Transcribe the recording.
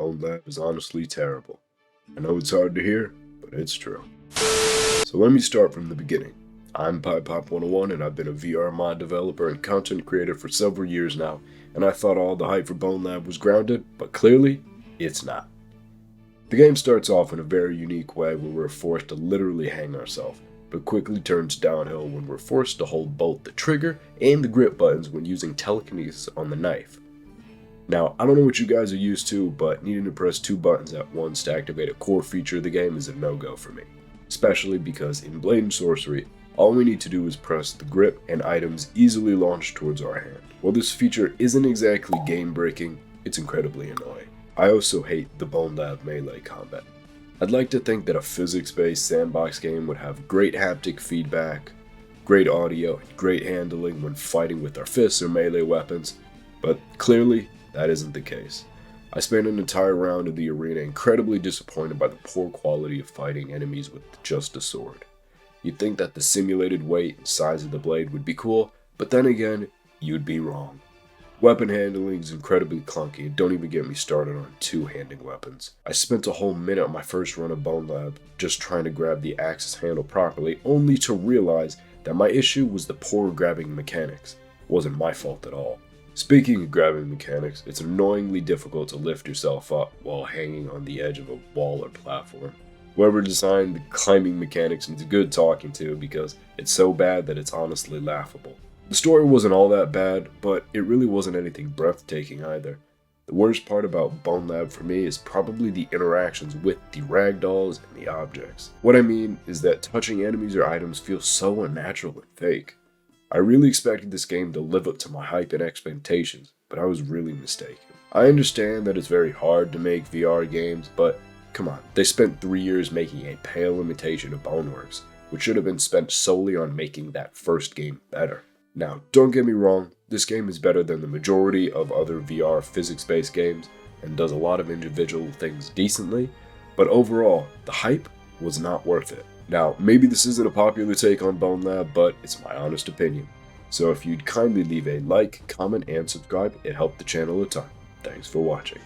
Bonelab is honestly terrible. I know it's hard to hear, but it's true. So let me start from the beginning. I'm PyPop101 and I've been a VR mod developer and content creator for several years now, and I thought all the hype for Bonelab was grounded, but clearly, it's not. The game starts off in a very unique way where we're forced to literally hang ourselves, but quickly turns downhill when we're forced to hold both the trigger and the grip buttons when using telekinesis on the knife. Now, I don't know what you guys are used to, but needing to press two buttons at once to activate a core feature of the game is a no-go for me. Especially because in Blade and Sorcery, all we need to do is press the grip and items easily launch towards our hand. While this feature isn't exactly game-breaking, it's incredibly annoying. I also hate the Bonelab melee combat. I'd like to think that a physics-based sandbox game would have great haptic feedback, great audio, and great handling when fighting with our fists or melee weapons, but clearly, that isn't the case. I spent an entire round of the arena incredibly disappointed by the poor quality of fighting enemies with just a sword. You'd think that the simulated weight and size of the blade would be cool, but then again, you'd be wrong. Weapon handling is incredibly clunky, and don't even get me started on two-handing weapons. I spent a whole minute on my first run of Bonelab just trying to grab the axis handle properly, only to realize that my issue was the poor grabbing mechanics. It wasn't my fault at all. Speaking of grabbing mechanics, it's annoyingly difficult to lift yourself up while hanging on the edge of a wall or platform. Whoever designed the climbing mechanics needs a good talking to because it's so bad that it's honestly laughable. The story wasn't all that bad, but it really wasn't anything breathtaking either. The worst part about Bonelab for me is probably the interactions with the ragdolls and the objects. What I mean is that touching enemies or items feels so unnatural and fake. I really expected this game to live up to my hype and expectations, but I was really mistaken. I understand that it's very hard to make VR games, but come on, they spent 3 years making a pale imitation of Boneworks, which should have been spent solely on making that first game better. Now, don't get me wrong, this game is better than the majority of other VR physics-based games, and does a lot of individual things decently, but overall, the hype was not worth it. Now, maybe this isn't a popular take on Bonelab, but it's my honest opinion. So if you'd kindly leave a like, comment, and subscribe, it helped the channel a ton. Thanks for watching.